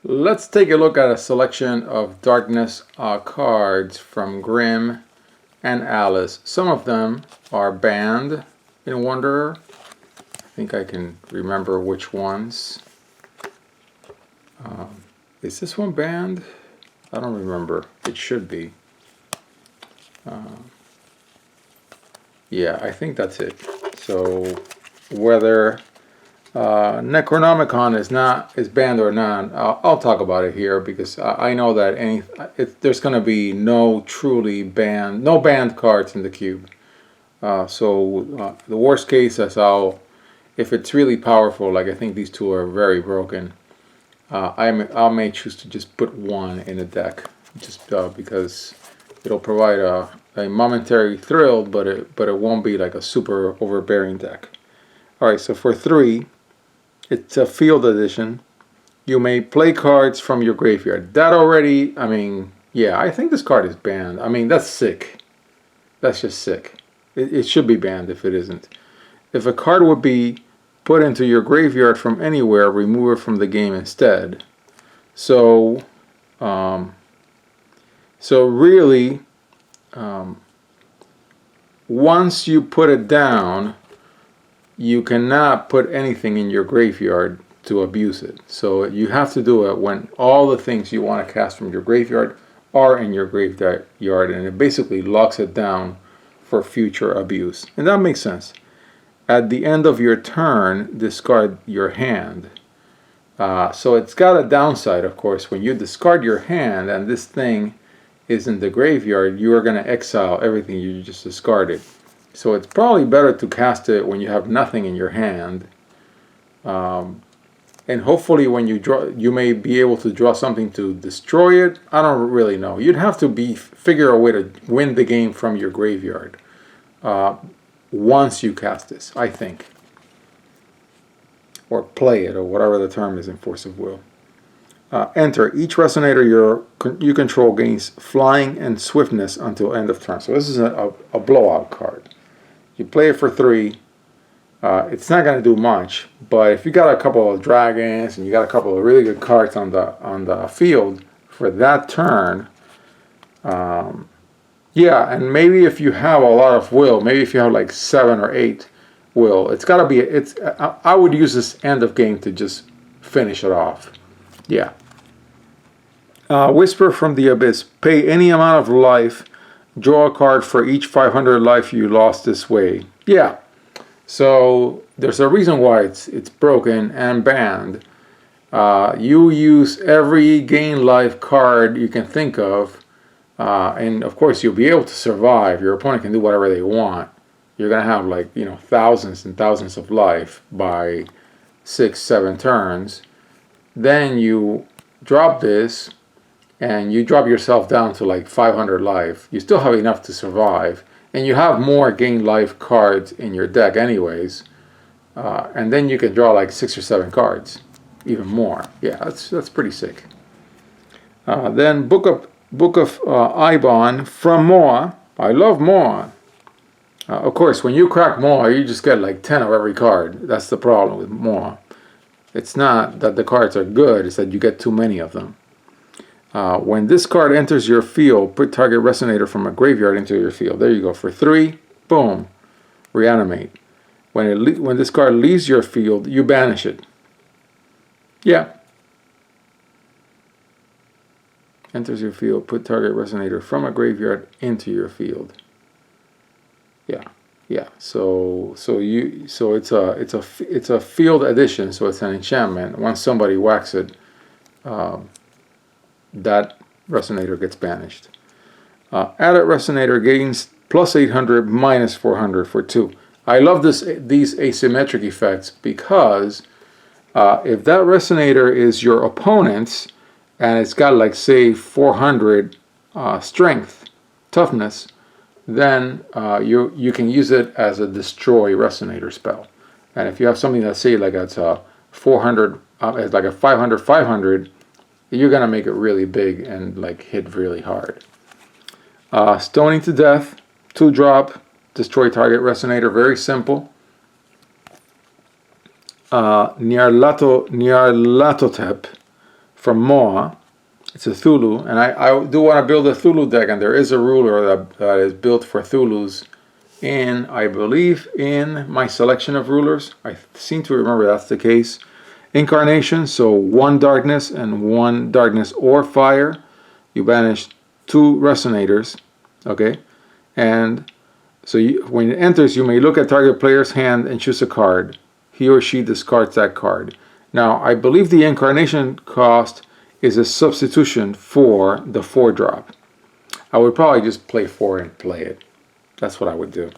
Let's take a look at a selection of Darkness cards from Grimm and Alice. Some of them are banned in Wanderer. I think I can remember which ones. Is this one banned? I don't remember. It should be. Yeah, I think that's it. So whether Necronomicon is banned or not, I'll talk about it here because I know that there's going to be no banned cards in the cube. So the worst case is if it's really powerful, like I think these two are very broken, I may choose to just put one in the deck, just because it'll provide a momentary thrill, but it won't be like a super overbearing deck. All right, so for 3. It's a field edition. You may play cards from your graveyard. That already, I mean, yeah, I think this card is banned. I mean, that's sick. That's just sick. It should be banned if it isn't. If a card would be put into your graveyard from anywhere, remove it from the game instead. So, really, once you put it down, you cannot put anything in your graveyard to abuse it. So you have to do it when all the things you want to cast from your graveyard are in your graveyard, and it basically locks it down for future abuse. And that makes sense. At the end of your turn, discard your hand. So it's got a downside, of course. When you discard your hand and this thing is in the graveyard, you are going to exile everything you just discarded. So it's probably better to cast it when you have nothing in your hand. And hopefully when you draw, you may be able to draw something to destroy it. I don't really know. You'd have to figure a way to win the game from your graveyard once you cast this, I think. Or play it, or whatever the term is in Force of Will. Enter. Each resonator you control gains flying and swiftness until end of turn. So this is a blowout card. You play it for 3. It's not going to do much, but if you got a couple of dragons and you got a couple of really good cards on the field for that turn, yeah, and maybe if you have a lot of will, maybe if you have like 7 or 8 will, it's got to be. I would use this end of game to just finish it off. Yeah. Whisper from the Abyss. Pay any amount of life. Draw a card for each 500 life you lost this way. Yeah. So there's a reason why it's broken and banned. You use every gain life card you can think of, and of course you'll be able to survive. Your opponent can do whatever they want. You're gonna have like thousands and thousands of life by 6-7 turns. Then you drop this, and you drop yourself down to like 500 life. You still have enough to survive, and you have more gain life cards in your deck anyways, and then you can draw like 6 or 7 cards, even more. Yeah, that's pretty sick. Then Book of Ibon from Moa. I love Moa. Of course, when you crack Moa, you just get like 10 of every card. That's the problem with Moa. It's not that the cards are good, it's that you get too many of them. When this card enters your field, put target resonator from a graveyard into your field. There you go. For 3, boom, reanimate. When this card leaves your field, you banish it. Yeah. Enters your field, put target resonator from a graveyard into your field. Yeah. So it's a field addition. So it's an enchantment. Once somebody whacks it, that resonator gets banished. Added resonator gains plus 800, minus 400 for 2. I love these asymmetric effects because if that resonator is your opponent's and it's got like say 400 strength, toughness, then you can use it as a destroy resonator spell. And if you have something that say like it's a 400, it's like a 500, you're gonna make it really big and like hit really hard. Stoning to Death, 2-drop, destroy target resonator, very simple. Nyarlathotep, from Moa. It's a Thulu, and I do want to build a Thulu deck, and there is a ruler that is built for Thulus in, I believe, in my selection of rulers. I seem to remember that's the case. Incarnation, so 1 darkness and 1 darkness or fire. You banish 2 resonators, okay? And so when it enters, you may look at target player's hand and choose a card. He or she discards that card. Now, I believe the incarnation cost is a substitution for the 4-drop. I would probably just play 4 and play it. That's what I would do.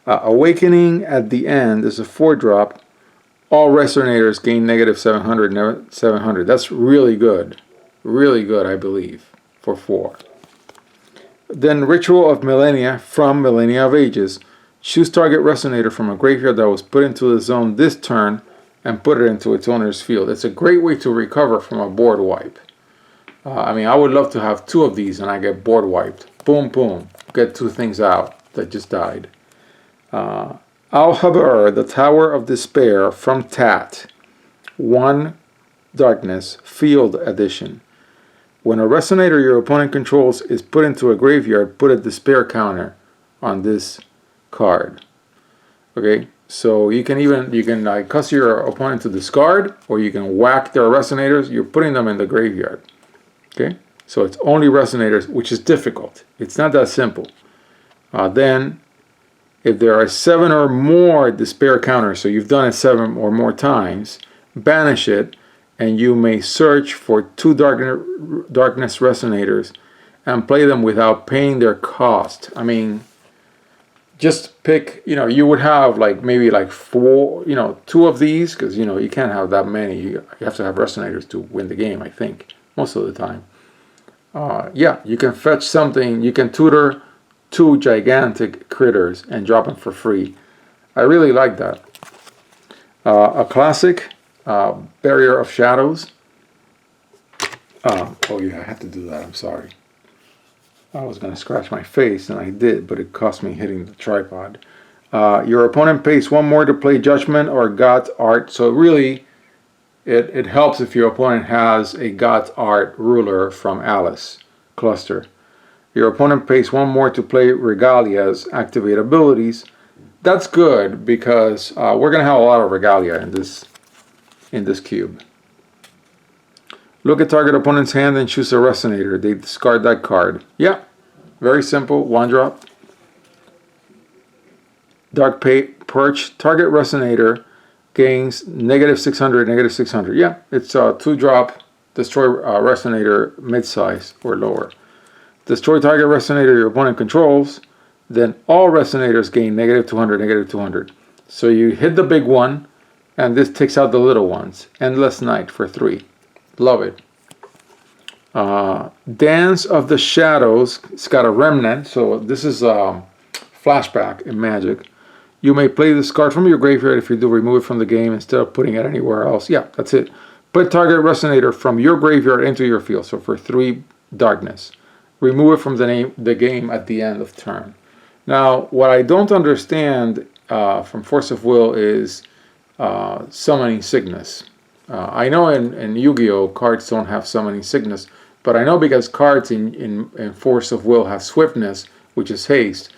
Awakening at the end is a 4-drop. All resonators gain negative 700. That's really good. Really good, I believe, for 4. Then Ritual of Millennia from Millennia of Ages. Choose target resonator from a graveyard that was put into the zone this turn and put it into its owner's field. It's a great way to recover from a board wipe. I mean, I would love to have 2 of these and I get board wiped. Boom, boom. Get 2 things out that just died. Al-Habar, the Tower of Despair from TAT. 1 darkness, field edition. When a resonator your opponent controls is put into a graveyard, put a despair counter on this card. Okay, so you can like cause your opponent to discard, or you can whack their resonators. You're putting them in the graveyard. Okay, so it's only resonators, which is difficult. It's not that simple. Then, if there are 7 or more despair counters, so you've done it 7 or more times, banish it, and you may search for 2 darkness resonators and play them without paying their cost. I mean, just pick, you would have like maybe like 4, 2 of these, because you can't have that many. You have to have resonators to win the game, I think, most of the time. Yeah, you can fetch something, you can tutor 2 gigantic critters and drop them for free. I really like that. A classic, Barrier of Shadows. Oh yeah, I had to do that, I'm sorry. I was going to scratch my face, and I did, but it cost me hitting the tripod. Your opponent pays 1 more to play Judgment or God's Art. So really, it helps if your opponent has a God's Art ruler from Alice cluster. Your opponent pays 1 more to play Regalia's activate abilities. That's good, because we're going to have a lot of Regalia in this cube. Look at target opponent's hand and choose a resonator. They discard that card. Yeah, very simple. 1 drop. Dark Perch. Target resonator gains negative 600, negative 600. Yeah, it's a 2-drop. Destroy resonator mid-size or lower. Destroy target resonator your opponent controls. Then all resonators gain negative 200, negative 200. So you hit the big one, and this takes out the little ones. Endless Night for 3. Love it. Dance of the Shadows. It's got a remnant, so this is flashback in Magic. You may play this card from your graveyard. If you do, remove it from the game instead of putting it anywhere else. Yeah, that's it. Put target resonator from your graveyard into your field. So for 3 darkness. Remove it from the game at the end of turn. Now, what I don't understand from Force of Will is Summoning Sickness. I know in Yu-Gi-Oh! Cards don't have Summoning Sickness, but I know because cards in Force of Will have Swiftness, which is haste,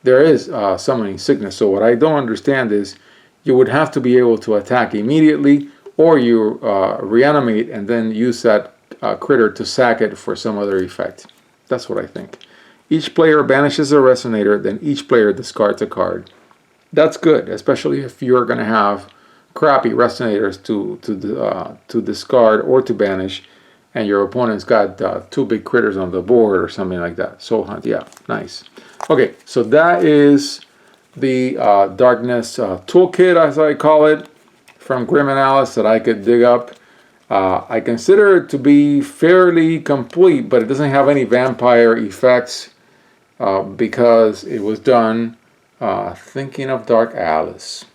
there is Summoning Sickness. So what I don't understand is you would have to be able to attack immediately, or you reanimate and then use that critter to sack it for some other effect. That's what I think. Each player banishes a resonator, then each player discards a card. That's good, especially if you're going to have crappy resonators to discard or to banish, and your opponent's got 2 big critters on the board or something like that. Soul Hunt, yeah, nice. Okay, so that is the Darkness Toolkit, as I call it, from Grimm and Alice that I could dig up. I consider it to be fairly complete, but it doesn't have any vampire effects because it was done thinking of Dark Alice.